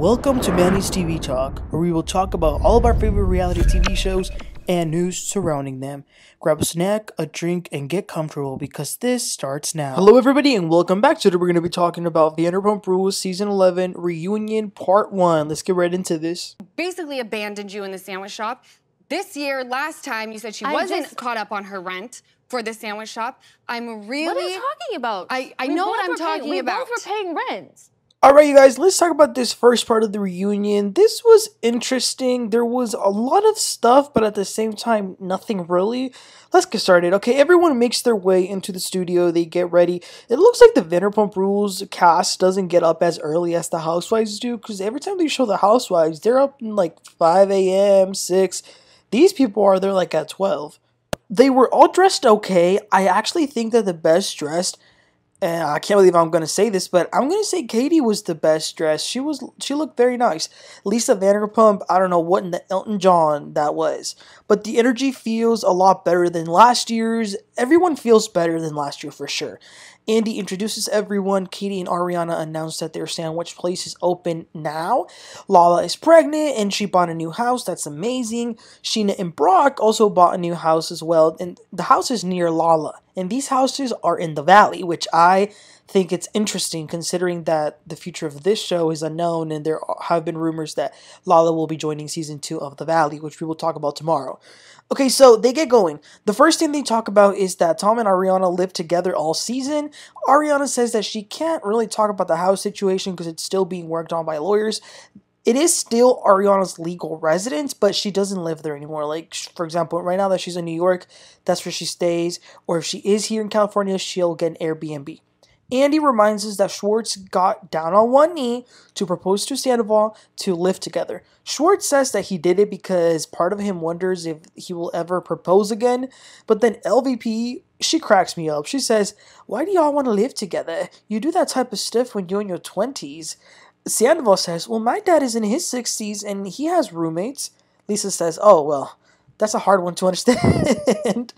Welcome to Manny's TV Talk, where we will talk about all of our favorite reality TV shows and news surrounding them. Grab a snack, a drink, and get comfortable because this starts now. Hello everybody and welcome back. Today we're going to be talking about Vanderpump Rules Season 11 Reunion Part 1. Let's get right into this. Basically abandoned you in the sandwich shop. This year, last time, you said she wasn't caught up on her rent for the sandwich shop. I'm really... What are you talking about? I know what I'm talking about. We both were paying rent. Alright you guys, let's talk about this first part of the reunion. This was interesting. There was a lot of stuff, but at the same time, nothing really. Let's get started. Okay, everyone makes their way into the studio. They get ready. It looks like the Vanderpump Rules cast doesn't get up as early as the Housewives do, because every time they show the Housewives, they're up in like 5 a.m., 6. These people are there like at 12. They were all dressed okay. I actually think that the best dressed, and I can't believe I'm going to say this, but I'm going to say Katie was the best dressed. She looked very nice. Lisa Vanderpump, I don't know what in the Elton John that was. But the energy feels a lot better than last year's. Everyone feels better than last year for sure. Andy introduces everyone. Katie and Ariana announce that their sandwich place is open now. Lala is pregnant and she bought a new house. That's amazing. Scheana and Brock also bought a new house as well. And the house is near Lala. And these houses are in the valley, which I think it's interesting considering that the future of this show is unknown and there have been rumors that Lala will be joining season 2 of The Valley, which we will talk about tomorrow. Okay, so they get going. The first thing they talk about is that Tom and Ariana live together all season. Ariana says that she can't really talk about the house situation because it's still being worked on by lawyers. It is still Ariana's legal residence, but she doesn't live there anymore. Like, for example, right now that she's in New York, that's where she stays. Or if she is here in California, she'll get an Airbnb. Andy reminds us that Schwartz got down on one knee to propose to Sandoval to live together. Schwartz says that he did it because part of him wonders if he will ever propose again. But then LVP, she cracks me up. She says, "Why do y'all want to live together? You do that type of stuff when you're in your 20s. Sandoval says, "Well, my dad is in his 60s and he has roommates." Lisa says, "Oh, well, that's a hard one to understand."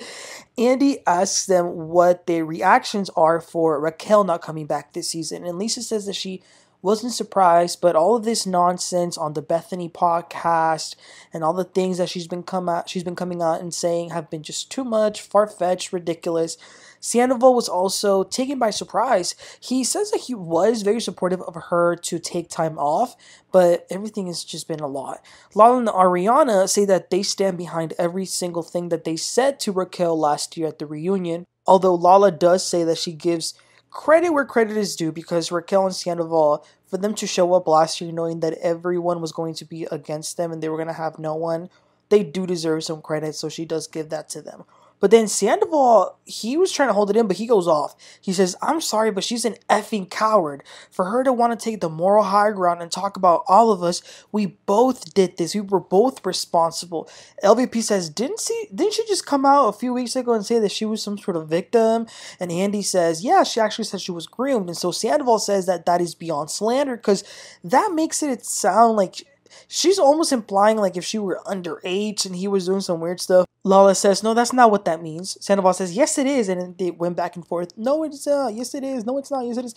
Andy asks them what their reactions are for Raquel not coming back this season. And Lisa says that she wasn't surprised, but all of this nonsense on the Bethany podcast and all the things that she's been coming out and saying have been just too much, far-fetched, ridiculous. Sandoval was also taken by surprise. He says that he was very supportive of her to take time off, but everything has just been a lot. Lala and Ariana say that they stand behind every single thing that they said to Raquel last year at the reunion, although Lala does say that she gives credit where credit is due because Raquel and Sandoval, for them to show up last year knowing that everyone was going to be against them and they were going to have no one, they do deserve some credit, so she does give that to them. But then Sandoval, he was trying to hold it in, but he goes off. He says, "I'm sorry, but she's an effing coward. For her to want to take the moral high ground and talk about all of us, we both did this. We were both responsible." LVP says, didn't she just come out a few weeks ago and say that she was some sort of victim? And Andy says, yeah, she actually said she was groomed. And so Sandoval says that that is beyond slander because that makes it sound like she's almost implying like if she were underage and he was doing some weird stuff. Lala says, "No, that's not what that means." Sandoval says, "Yes, it is." And then they went back and forth. "No, it's yes, it is. No, it's not. Yes, it is."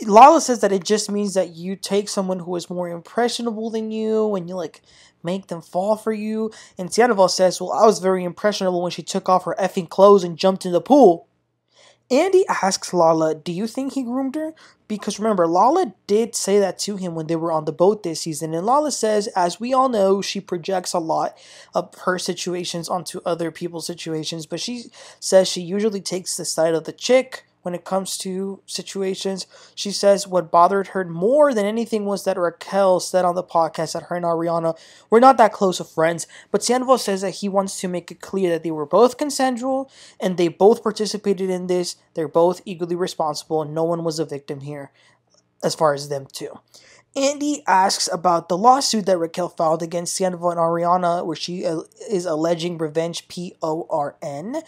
Lala says that it just means that you take someone who is more impressionable than you and you like make them fall for you. And Sandoval says, "Well, I was very impressionable when she took off her effing clothes and jumped in the pool." Andy asks Lala, "Do you think he groomed her?" Because remember, Lala did say that to him when they were on the boat this season. And Lala says, as we all know, she projects a lot of her situations onto other people's situations. But she says she usually takes the side of the chick when it comes to situations. She says what bothered her more than anything was that Raquel said on the podcast that her and Ariana were not that close of friends. But Sandoval says that he wants to make it clear that they were both consensual and they both participated in this. They're both equally responsible and no one was a victim here as far as them two. Andy asks about the lawsuit that Raquel filed against Sandoval and Ariana where she is alleging revenge, PORN.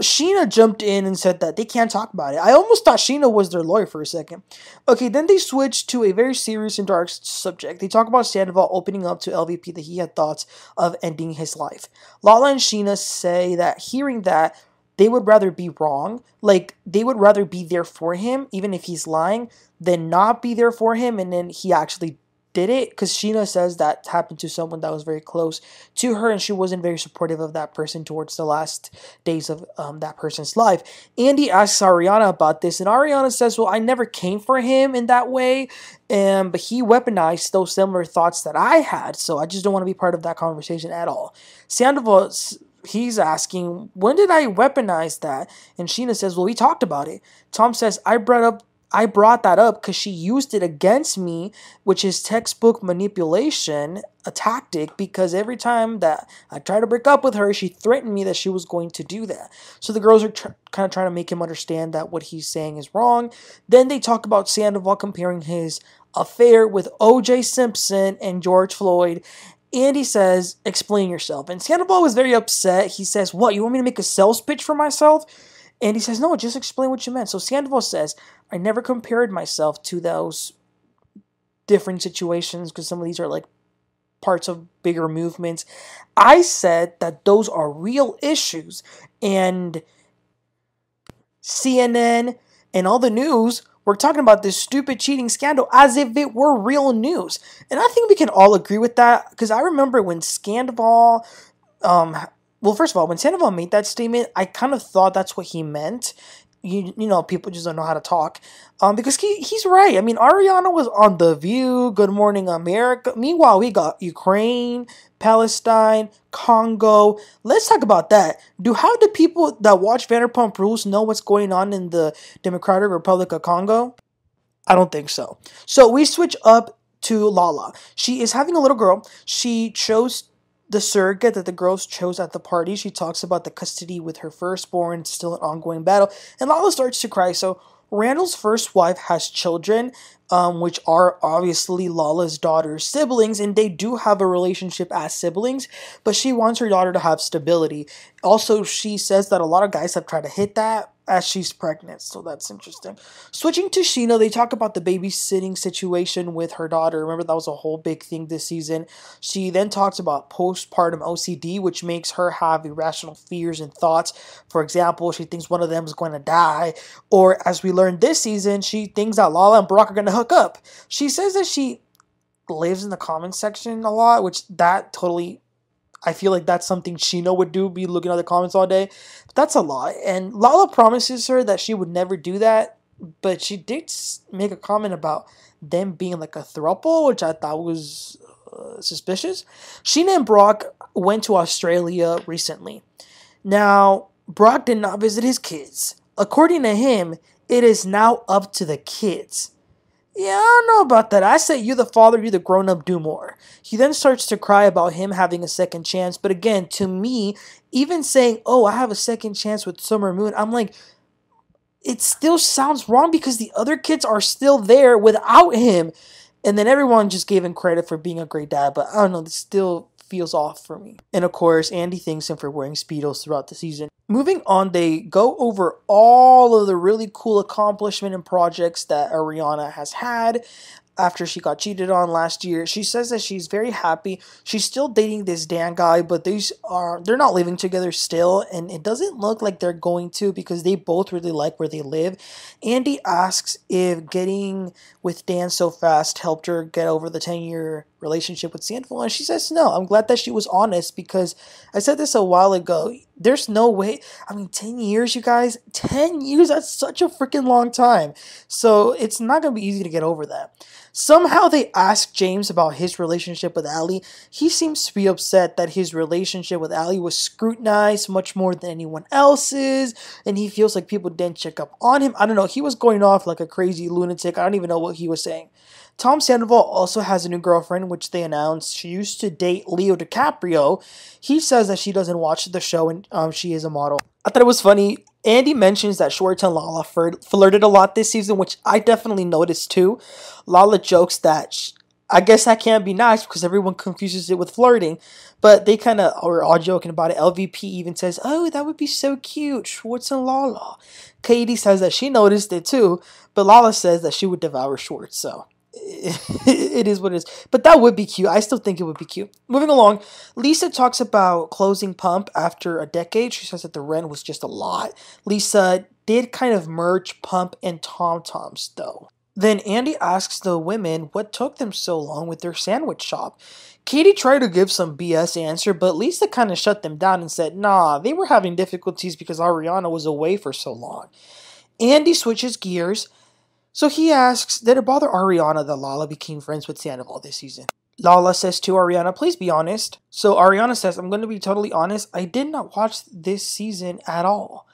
Scheana jumped in and said that they can't talk about it. I almost thought Scheana was their lawyer for a second. Okay, then they switched to a very serious and dark subject. They talk about Sandoval opening up to LVP that he had thoughts of ending his life. Lala and Scheana say that hearing that, they would rather be wrong. Like, they would rather be there for him, even if he's lying, than not be there for him, and then he actually did it, because Scheana says that happened to someone that was very close to her, and she wasn't very supportive of that person towards the last days of that person's life. Andy asks Ariana about this, and Ariana says, well, I never came for him in that way, but he weaponized those similar thoughts that I had, so I just don't want to be part of that conversation at all. Sandoval, he's asking, when did I weaponize that? And Scheana says, well, we talked about it. Tom says, I brought that up because she used it against me, which is textbook manipulation, a tactic, because every time that I tried to break up with her, she threatened me that she was going to do that. So the girls are kind of trying to make him understand that what he's saying is wrong. Then they talk about Sandoval comparing his affair with O.J. Simpson and George Floyd. Andy says, explain yourself. And Sandoval was very upset. He says, what, you want me to make a sales pitch for myself? And he says, no, just explain what you meant. So Sandoval says, I never compared myself to those different situations because some of these are like parts of bigger movements. I said that those are real issues. And CNN and all the news were talking about this stupid cheating scandal as if it were real news. And I think we can all agree with that, because I remember when Scandoval, well, first of all, when Sandoval made that statement, I kind of thought that's what he meant. You know, people just don't know how to talk. Because he's right. I mean, Ariana was on The View, Good Morning America. Meanwhile, we got Ukraine, Palestine, Congo. Let's talk about that. How do people that watch Vanderpump Rules know what's going on in the Democratic Republic of Congo? I don't think so. So we switch up to Lala. She is having a little girl. She chose the surrogate that the girls chose at the party. She talks about the custody with her firstborn, still an ongoing battle, and Lala starts to cry. So Randall's first wife has children, which are obviously Lala's daughter's siblings, and they do have a relationship as siblings, but she wants her daughter to have stability. Also, she says that a lot of guys have tried to hit that as she's pregnant, so that's interesting. Switching to Scheana, they talk about the babysitting situation with her daughter. Remember, that was a whole big thing this season. She then talks about postpartum OCD, which makes her have irrational fears and thoughts. For example, she thinks one of them is going to die, or as we learned this season, she thinks that Lala and Brock are going to hook up. She says that she lives in the comment section a lot, which that totally, I feel like that's something Scheana would do, be looking at the comments all day. But that's a lot. And Lala promises her that she would never do that, but she did make a comment about them being like a throuple, which I thought was suspicious. Scheana and Brock went to Australia recently. Now, Brock did not visit his kids. According to him, it is now up to the kids. Yeah, I don't know about that. I say you the father, you the grown-up, do more. He then starts to cry about him having a second chance. But again, to me, even saying, oh, I have a second chance with Summer Moon, I'm like, it still sounds wrong because the other kids are still there without him. And then everyone just gave him credit for being a great dad. But I don't know, this still feels off for me. And of course, Andy thanks him for wearing Speedos throughout the season. Moving on, they go over all of the really cool accomplishment and projects that Ariana has had after she got cheated on last year. She says that she's very happy. She's still dating this Dan guy, but they're not living together still, and it doesn't look like they're going to because they both really like where they live. Andy asks if getting with Dan so fast helped her get over the 10-year relationship with Sandoval, and she says no. I'm glad that she was honest because I said this a while ago. There's no way. I mean, 10 years, you guys. 10 years, that's such a freaking long time. So it's not going to be easy to get over that. Somehow they ask James about his relationship with Allie. He seems to be upset that his relationship with Allie was scrutinized much more than anyone else's, and he feels like people didn't check up on him. I don't know. He was going off like a crazy lunatic. I don't even know what he was saying. Tom Sandoval also has a new girlfriend, which they announced. She used to date Leo DiCaprio. He says that she doesn't watch the show and she is a model. I thought it was funny. Andy mentions that Schwartz and Lala flirted a lot this season, which I definitely noticed too. Lala jokes that I guess that can't be nice because everyone confuses it with flirting. But they kind of are all joking about it. LVP even says, oh, that would be so cute, Schwartz and Lala. Katie says that she noticed it too, but Lala says that she would devour Schwartz, so it is what it is. But that would be cute. I still think it would be cute. Moving along, Lisa talks about closing Pump after a decade. She says that the rent was just a lot. Lisa did kind of merge Pump and Tom Toms, though. Then Andy asks the women what took them so long with their sandwich shop. Katie tried to give some BS answer, but Lisa kind of shut them down and said, nah, they were having difficulties because Ariana was away for so long. Andy switches gears, so he asks, did it bother Ariana that Lala became friends with Sandoval this season? Lala says to Ariana, please be honest. So Ariana says, I'm going to be totally honest, I did not watch this season at all.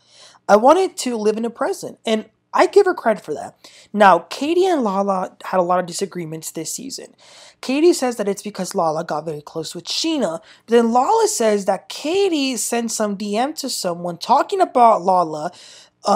I wanted to live in the present, and I give her credit for that. Now, Katie and Lala had a lot of disagreements this season. Katie says that it's because Lala got very close with Scheana. But then Lala says that Katie sent some DM to someone talking about Lala,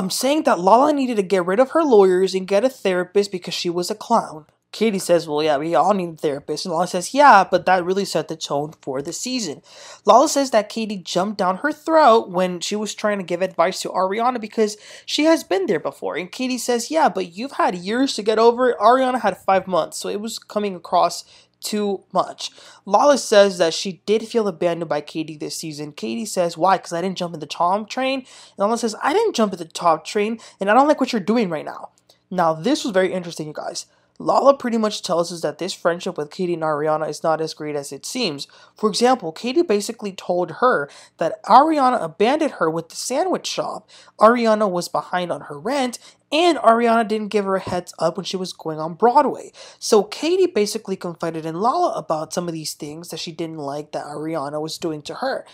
saying that Lala needed to get rid of her lawyers and get a therapist because she was a clown. Katie says, well, yeah, we all need a therapist. And Lala says, yeah, but that really set the tone for the season. Lala says that Katie jumped down her throat when she was trying to give advice to Ariana because she has been there before. And Katie says, yeah, but you've had years to get over it. Ariana had 5 months, so it was coming across too much. Lala says that she did feel abandoned by Katie this season. Katie says, why? Because I didn't jump in the top train. And Lala says, I didn't jump in the top train, and I don't like what you're doing right now. Now, this was very interesting, you guys. Lala pretty much tells us that this friendship with Katie and Ariana is not as great as it seems. For example, Katie basically told her that Ariana abandoned her with the sandwich shop, Ariana was behind on her rent, and Ariana didn't give her a heads up when she was going on Broadway. So Katie basically confided in Lala about some of these things that she didn't like that Ariana was doing to her.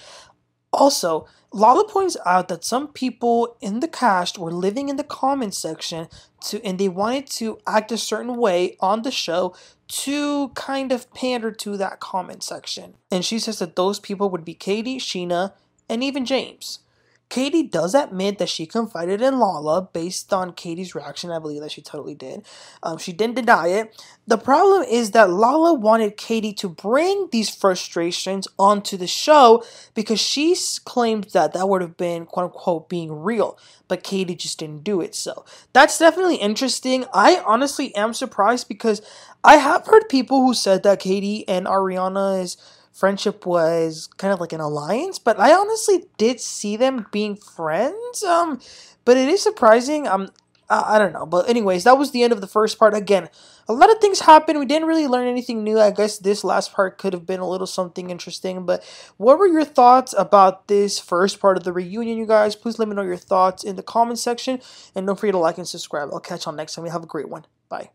Also, Lala points out that some people in the cast were living in the comments section and they wanted to act a certain way on the show to kind of pander to that comment section. And she says that those people would be Katie, Scheana, and even James. Katie does admit that she confided in Lala based on Katie's reaction. I believe that she totally did. She didn't deny it. The problem is that Lala wanted Katie to bring these frustrations onto the show because she claimed that that would have been, quote unquote, being real. But Katie just didn't do it. So that's definitely interesting. I honestly am surprised because I have heard people who said that Katie and Ariana's friendship was kind of like an alliance, but I honestly did see them being friends. But it is surprising. I don't know. But anyways, that was the end of the first part. Again, a lot of things happened. We didn't really learn anything new. I guess this last part could have been a little something interesting. But what were your thoughts about this first part of the reunion, you guys? Please let me know your thoughts in the comment section. And don't forget to like and subscribe. I'll catch y'all next time. You have a great one.